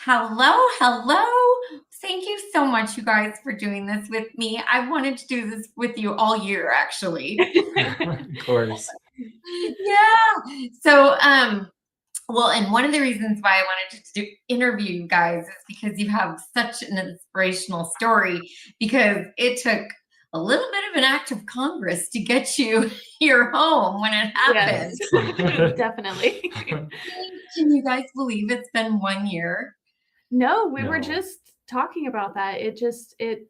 Hello, hello. Thank you so much, you guys, for doing this with me. I wanted to do this with you all year, actually. Of course. Yeah. Well, and one of the reasons why I wanted to interview you guys is because you have such an inspirational story, because it took a little bit of an act of Congress to get you your home when it happened. Yes, definitely. Can you guys believe it's been 1 year? No, we were No. just talking about that. It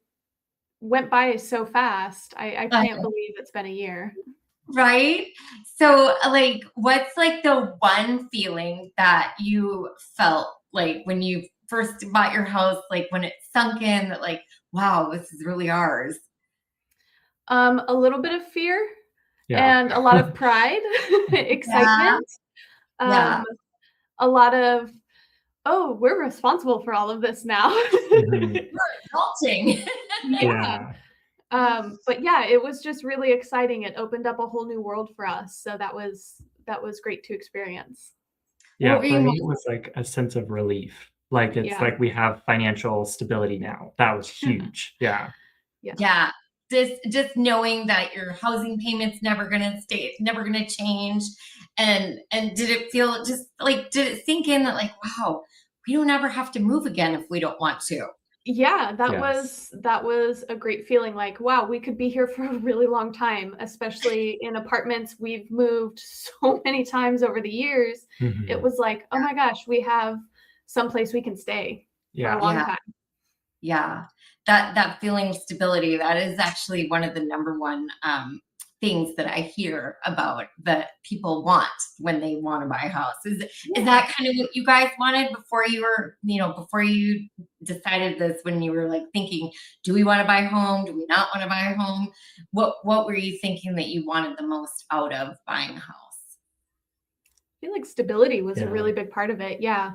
went by so fast. I I can't believe it's been a year. Right? So, like, what's like the one feeling that you felt like when you first bought your house, like when it sunk in that, like, wow, this is really ours? A little bit of fear Yeah. and a lot of pride, Yeah, excitement, yeah, um, a lot of, "Oh, we're responsible for all of this now." Mhm. adulting. Yeah. Yeah. But yeah, it was just really exciting. It opened up a whole new world for us, so that was great to experience. What Yeah, were for you me, most it was like a sense of relief. Like, it's Yeah. like we have financial stability now. That was huge. Yeah. Yeah. Yeah, just knowing that your housing payment's never gonna stay, never gonna change, and did it feel just like, did it sink in that, like, wow, we don't ever have to move again if we don't want to? Yeah, that Yes. was that was a great feeling, like, wow, we could be here for a really long time, especially in apartments we've moved so many times over the years. It Mhm. was like, "Oh my gosh, we have someplace we can stay for a Yeah. long Yeah. time." Yeah, that feeling of stability, that is actually one of the number one things that I hear about that people want when they want to buy a house. Is Yeah. that kind of what you guys wanted before you were, before you decided this, when you were like thinking, do we want to buy a home? Do we not want to buy a home? What were you thinking that you wanted the most out of buying a house? I feel like stability was a Yeah. really big part of it. Yeah.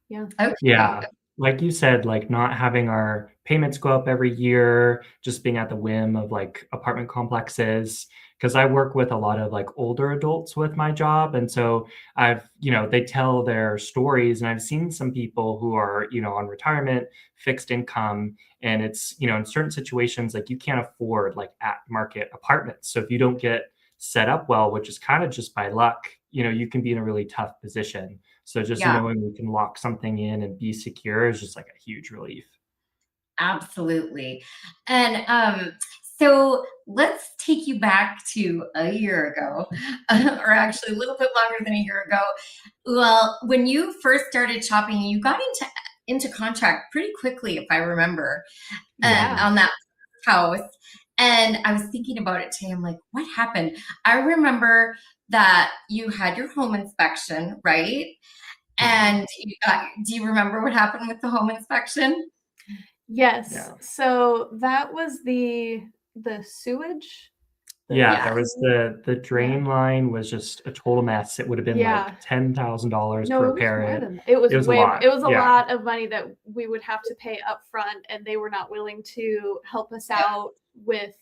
Yeah. Okay. Yeah. Like you said, like, not having our payments go up every year, just being at the whim of, like, apartment complexes. Because I work with a lot of, like, older adults with my job, and so they tell their stories, and I've seen some people who are, on retirement, fixed income, and it's, in certain situations, like, you can't afford, like, at market apartments. So if you don't get set up well, which is kind of just by luck, you can be in a really tough position. So just Yeah. knowing we can lock something in and be secure is just like a huge relief. Absolutely. And so let's take you back to a year ago, or actually a little bit longer than a year ago. Well, when you first started shopping, you got into contract pretty quickly, if I remember, Mhm. on that house. And I was thinking about it today. I'm like, what happened? I remember that you had your home inspection, right? Mhm. And do you remember what happened with the home inspection? Yes. Yeah. So that was the sewage. Yeah, The Yeah. there was the Yeah. drain line was just a total mess. It would have been like Yeah. $10,000 to No, it was repair more it. than that. It was It was a way lot. it was a Yeah. lot of money that we would have to pay upfront, and they were not willing to help us out with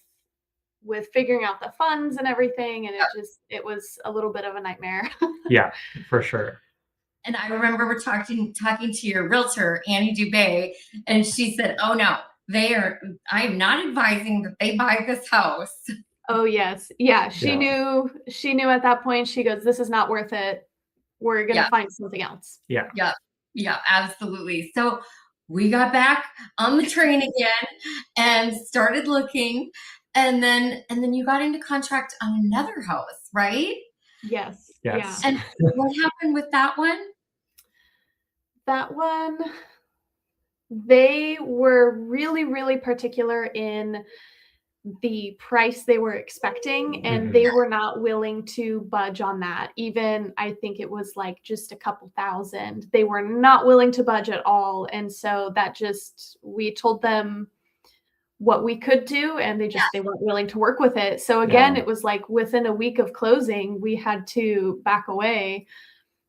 figuring out the funds and everything, and it was a little bit of a nightmare. Yeah, for sure. And I remember we're talking to your realtor, Annie Dubay, and she said, "Oh no, I am not advising that they buy this house." Oh, yes. Yeah, Yeah. she knew at that point, she goes, "This is not worth it. We're gonna Yeah, find something else." Yeah. yeah, yeah, absolutely. So we got back on the train again and started looking, and then you got into contract on another house, right? Yes. Yeah. Yes. And what happened with that one? That one, they were really, really particular in the price they were expecting, and they Mhm. were not willing to budge on that. Even I think it was like just a couple thousand. They were not willing to budge at all. And so that just we told them what we could do, and they weren't willing to work with it. So again, Yeah, it was like within a week of closing, we had to back away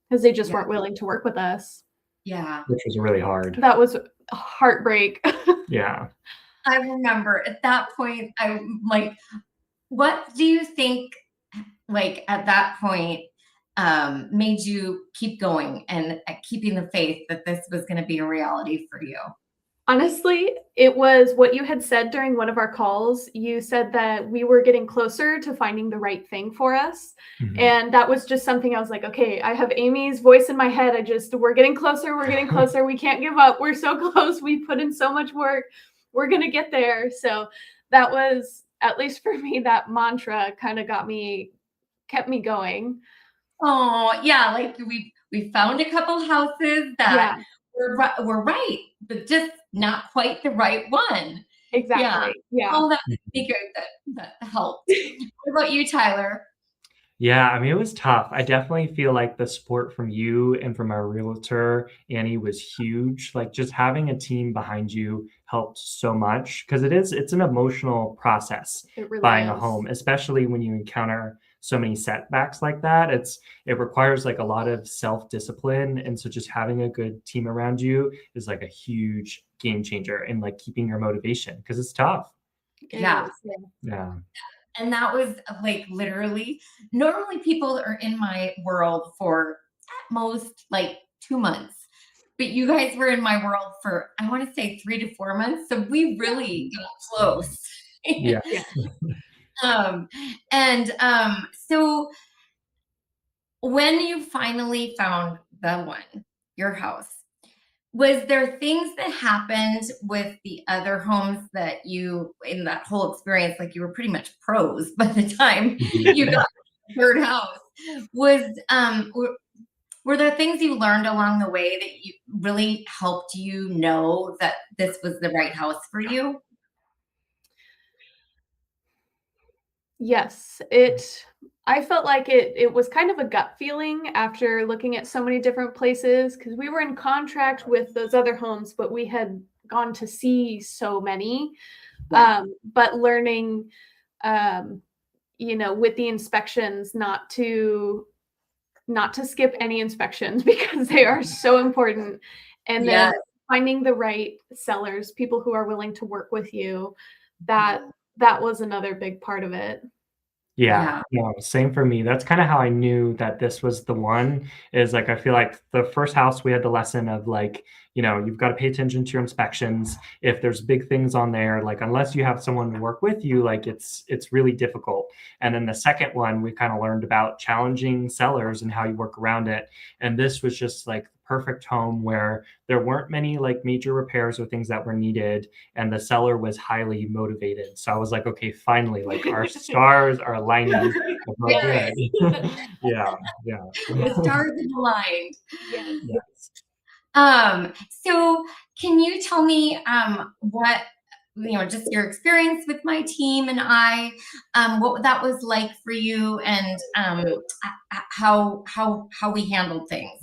because they just Yeah, weren't willing to work with us. yeah. which was really hard. That was a heartbreak. Yeah. I remember at that point, I'm like, what do you think, like, at that point? made you keep going and keeping the faith that this was going to be a reality for you? Honestly, it was what you had said during one of our calls. You said that we were getting closer to finding the right thing for us. Mhm. And that was just something I was like, okay, I have Amy's voice in my head. We're getting closer. We're getting closer. We can't give up. We're so close. We put in so much work. We're going to get there. So that was, at least for me, that mantra kind of kept me going. Oh, yeah, like we found a couple houses that Yeah, were right, but just not quite the right one. Yeah. exactly. Yeah. Oh, that would be good. That helped. What about you, Tyler? Yeah, I mean, it was tough. I definitely feel like the support from you and from our realtor, Annie, was huge. Like just having a team behind you helped so much because it's an emotional process It really buying a is. home, especially when you encounter so many setbacks like that. It requires like a lot of self-discipline. And so just having a good team around you is like a huge game changer in like keeping your motivation because it's tough. It Yeah. is. Yeah. Yeah. And that was like literally, normally people are in my world for at most like 2 months. But you guys were in my world for, I want to say 3 to 4 months. So we really got close. Yeah. Yeah. um, so when you finally found the one, your house, was there things that happened with the other homes that you, in that whole experience, like you were pretty much pros by the time you got the third house? Was were there things you learned along the way that you really helped you know that this was the right house for you? Yes, I felt like it was kind of a gut feeling after looking at so many different places because we were in contract with those other homes, but we had gone to see so many. Yeah. But learning, with the inspections, not to skip any inspections because they are so important. And Yeah. then finding the right sellers, people who are willing to work with you, that was another big part of it. Yeah, Yeah. no, same for me. That's kinda how I knew that this was the one, is, like, I feel like the first house, we had the lesson of, like, you've gotta pay attention to your inspections. If there's big things on there, like, unless you have someone to work with you, like, it's really difficult. And then the second one, we kinda learned about challenging sellers and how you work around it. And this was just, like, the perfect home where there weren't many, like, major repairs or things that were needed, and the seller was highly motivated. So I was like, okay, finally, like our stars are aligning. We're Yes. good. Yeah, yeah, The stars have aligned. Yes. yes. So can you tell me what just your experience with my team and what that was like for you, and how we handled things?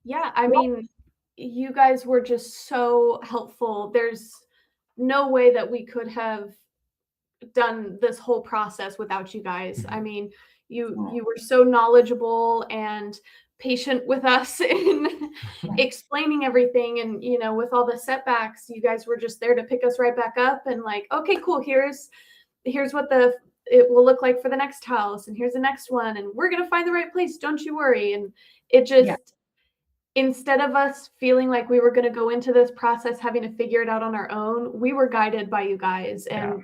Yeah, I mean, you guys were just so helpful. There's no way that we could have done this whole process without you guys. I Mhm. mean, you were so knowledgeable and patient with us in explaining everything, and with all the setbacks, you guys were just there to pick us right back up and like, okay, cool, here's what it will look like for the next house, and here's the next one, and we're going to find the right place, don't you worry. And it Yeah. just, instead of us feeling like we were going to go into this process having to figure it out on our own, we were guided by you guys, Yeah. and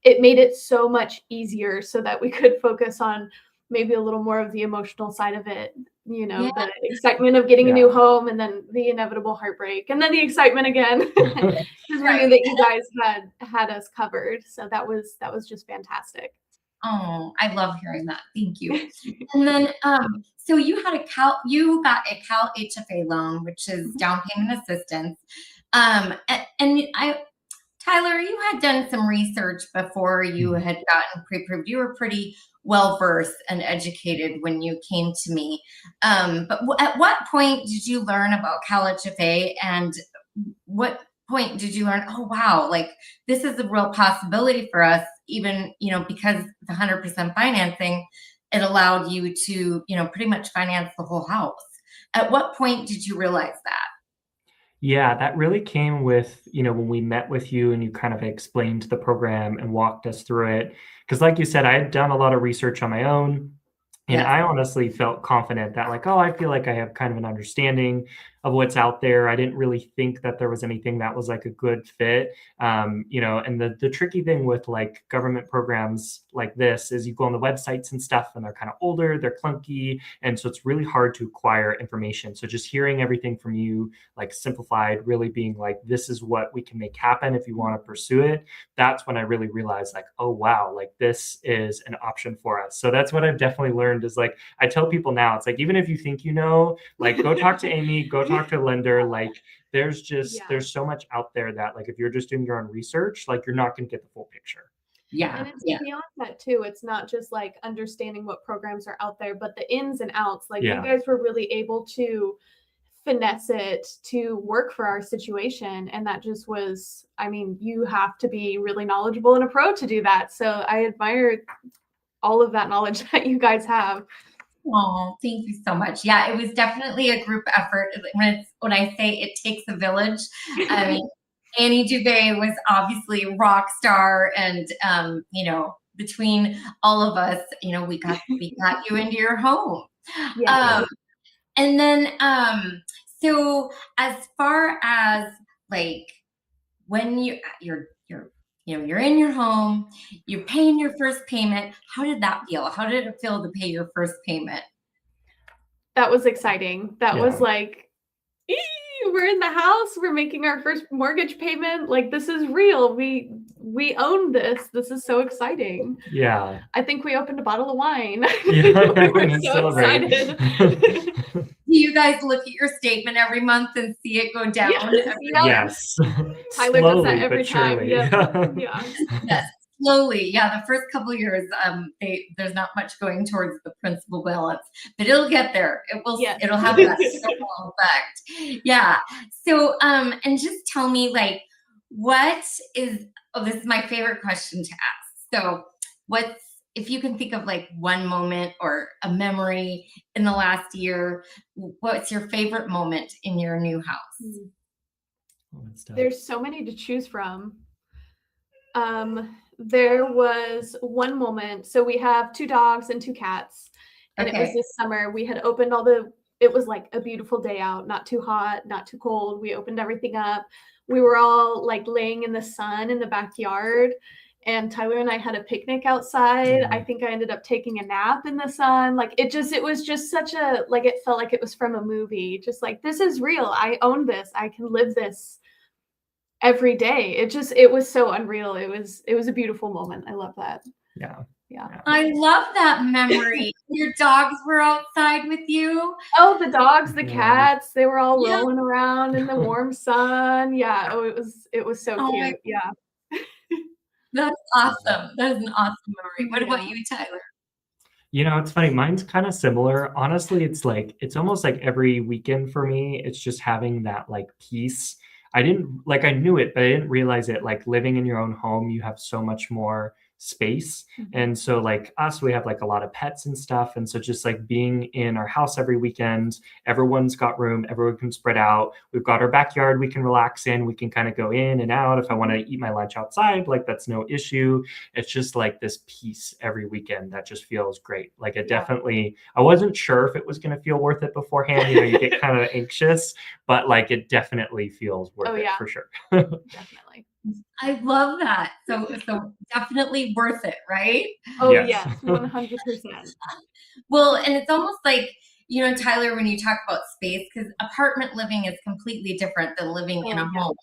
it made it so much easier so that we could focus on maybe a little more of the emotional side of it, Yeah. the excitement of getting a new Yeah. home, and then the inevitable heartbreak, and then the excitement again because we knew Right. that you guys had us covered. So that was just fantastic. Oh, I love hearing that. Thank you. And then, so you got a CalHFA loan, which is Mhm. down payment assistance. And Tyler, you had done some research before you Mhm. had gotten pre-approved. You were pretty well versed and educated when you came to me. But at what point did you learn about CalHFA, and what point did you learn, oh wow, like this is a real possibility for us, even, because the 100% financing, it allowed you to, pretty much finance the whole house. At what point did you realize that? Yeah, that really came with, when we met with you and you kind of explained the program and walked us through it. Because, like you said, I had done a lot of research on my own. And Yes. I honestly felt confident that like, oh, I feel like I have kind of an understanding of what's out there. I didn't really think that there was anything that was like a good fit. And the tricky thing with like government programs like this is you go on the websites and stuff and they're kind of older, they're clunky. And so it's really hard to acquire information. So just hearing everything from you, like simplified, really being like, this is what we can make happen if you want to pursue it. That's when I really realized like, oh, wow, like this is an option for us. So that's what I've definitely learned is like, I tell people now, it's like, even if you think, like go talk to Amy, go talk to a lender. Like there's there's so much out there that like, if you're just doing your own research, like you're not going to get the full picture. Yeah. And it's Yeah. beyond that too. It's not just like understanding what programs are out there, but the ins and outs. Like Yeah. you guys were really able to finesse it to work for our situation. And that just was, I mean, you have to be really knowledgeable and a pro to do that. So I admire all of that knowledge that you guys have. Oh, thank you so much. Yeah, it was definitely a group effort. When I say it takes a village, I mean, Annie DeBusk was obviously a rock star, and between all of us, we got you into your home. Yeah. And then so as far as like when you're in your home, you're paying your first payment. How did that feel? How did it feel to pay your first payment? That was exciting. That Yeah. was like, we're in the house. We're making our first mortgage payment. Like this is real. We own this. This is so exciting. Yeah. I think we opened a bottle of wine. Yeah. We were so excited. Do you guys look at your statement every month and see it go down? Yes. Tyler does that every time. Surely. Yeah. Yes. Slowly. Yeah. The first couple of years, there's not much going towards the principal balance, but it'll get there. It'll have that snowball effect. Yeah. So, and just tell me like, this is my favorite question to ask. So if you can think of like one moment or a memory in the last year, what's your favorite moment in your new house? There's so many to choose from. There was one moment. So we have 2 dogs and 2 cats. And It was this summer. We had opened it was like a beautiful day out, not too hot, not too cold. We opened everything up. We were all like laying in the sun in the backyard. And Tyler and I had a picnic outside. I think I ended up taking a nap in the sun. Like it was just such it felt like it was from a movie. Just like, this is real. I own this. I can live this every day. It was so unreal. It was a beautiful moment. I love that. Yeah. I love that memory. Your dogs were outside with you. Oh, the dogs, the cats, they were all rolling around in the warm sun. Yeah. Oh, it was so cute. Yeah. That's awesome. That is an awesome memory. What about you, Tyler? It's funny. Mine's kind of similar. Honestly, it's almost like every weekend for me, it's just having that like peace. I knew it, but I didn't realize it. Like living in your own home, you have so much more space. And so like us, we have like a lot of pets and stuff. And so just like being in our house every weekend, everyone's got room, everyone can spread out. We've got our backyard we can relax in. We can kind of go in and out. If I want to eat my lunch outside, like that's no issue. It's just like this peace every weekend that just feels great. Like it definitely, I wasn't sure if it was going to feel worth it beforehand. You get kind of anxious, but like it definitely feels worth it for sure. Definitely. I love that. So definitely worth it, right? Oh yes, 100%. Well, and it's almost like, Tyler, when you talk about space, because apartment living is completely different than living in a home,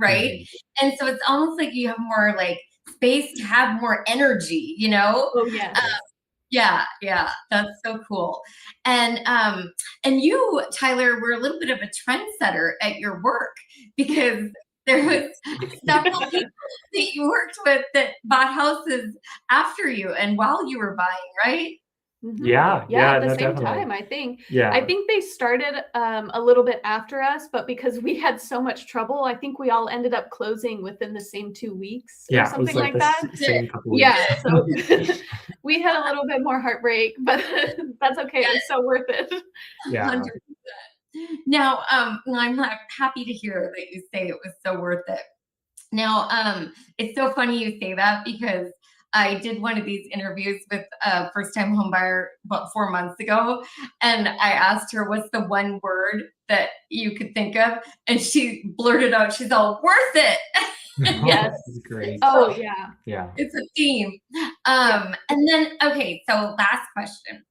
right? And so it's almost like you have more like space to have more energy, Oh yes. Yeah, that's so cool. And you, Tyler, were a little bit of a trendsetter at your work because there was several people that you worked with that bought houses after you and while you were buying, right? Yeah. At the same time, I think. Yeah. I think they started a little bit after us, but because we had so much trouble, I think we all ended up closing within the same 2 weeks or something like that. Same couple weeks. Yeah. So we had a little bit more heartbreak, but that's okay. It was so worth it. Yeah. 100%. Now, I'm happy to hear that you say it was so worth it. Now, it's so funny you say that because I did one of these interviews with a first-time homebuyer about 4 months ago, and I asked her, "What's the one word that you could think of?" And she blurted out, she's all, "Worth it." Yes. That's great. Oh yeah. Yeah. It's a theme. And then, okay, so last question.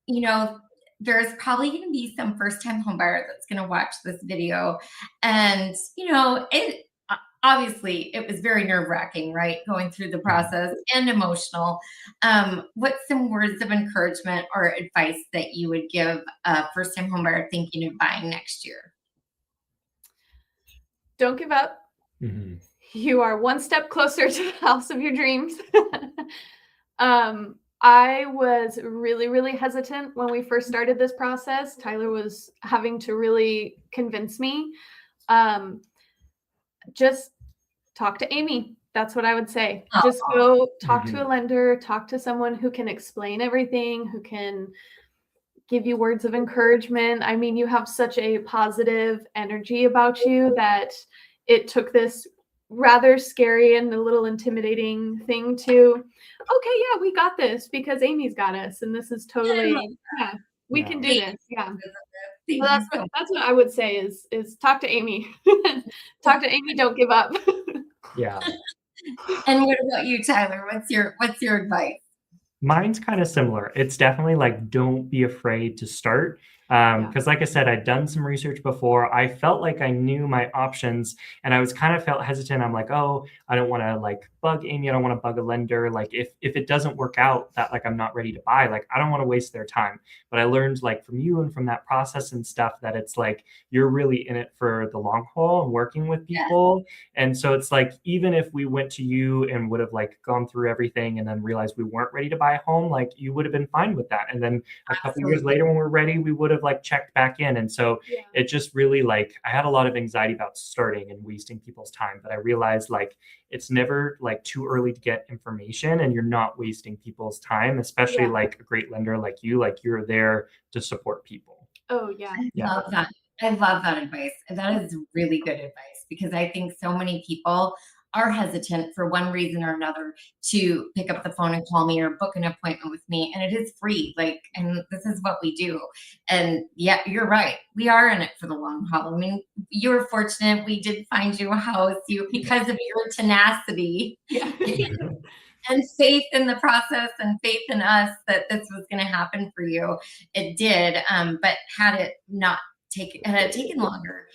You know, there's probably going to be some first-time homebuyer that's going to watch this video, and it obviously it was very nerve-wracking, right, going through the process and emotional. What's some words of encouragement or advice that you would give a first-time homebuyer thinking of buying next year? Don't give up. Mhm. You are one step closer to the house of your dreams. I was really, really hesitant when we first started this process. Tyler was having to really convince me. Just talk to Amy. That's what I would say. Just go talk to a lender, talk to someone who can explain everything, who can give you words of encouragement. I mean, you have such a positive energy about you that it took this rather scary and a little intimidating thing to, okay, yeah, we got this because Amy's got us. And this is totally, yeah, we can do this. Yeah. So that's what I would say is talk to Amy. Talk to Amy, don't give up. Yeah. And what about you, Tyler? What's your advice? Mine's kind of similar. It's definitely like, don't be afraid to start. Because like I said, I'd done some research before. I felt like I knew my options and I was kind of felt hesitant. I'm like, oh, I don't want to like bug Amy. I don't want to bug a lender. Like if it doesn't work out that like I'm not ready to buy, like I don't want to waste their time. But I learned like from you and from that process and stuff that it's like you're really in it for the long haul and working with people. And so it's like even if we went to you and would have like gone through everything and then realized we weren't ready to buy a home, like you would have been fine with that. And then a couple years later when we're ready, we would have like checked back in. And so it just really like I had a lot of anxiety about starting and wasting people's time, but I realized like it's never like too early to get information and you're not wasting people's time, especially like a great lender like you're there to support people. Oh yeah. Love that. I love that advice. That is really good advice because I think so many people are hesitant for one reason or another to pick up the phone and call me or book an appointment with me. And it is free. Like, and this is what we do. And yeah, you're right. We are in it for the long haul. I mean, you were fortunate. We did find you a house because of your tenacity. And faith in the process and faith in us that this was going to happen for you. It did. But had it taken longer,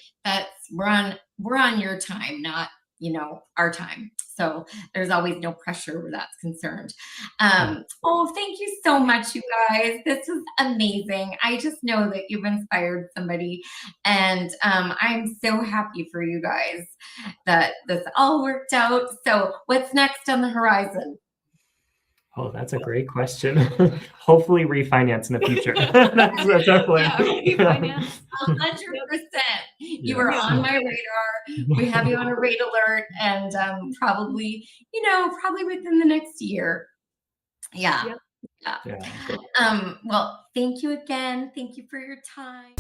we're on your time, not our time. So there's always no pressure where that's concerned. Oh, thank you so much, you guys. This was amazing. I just know that you've inspired somebody, and I'm so happy for you guys that this all worked out. So what's next on the horizon? Oh, that's a great question. Hopefully refinance in the future. That's definitely. Refinance. 100%. You are on my radar. We have you on a rate alert and probably within the next year. Yeah. Yeah. Well, thank you again. Thank you for your time.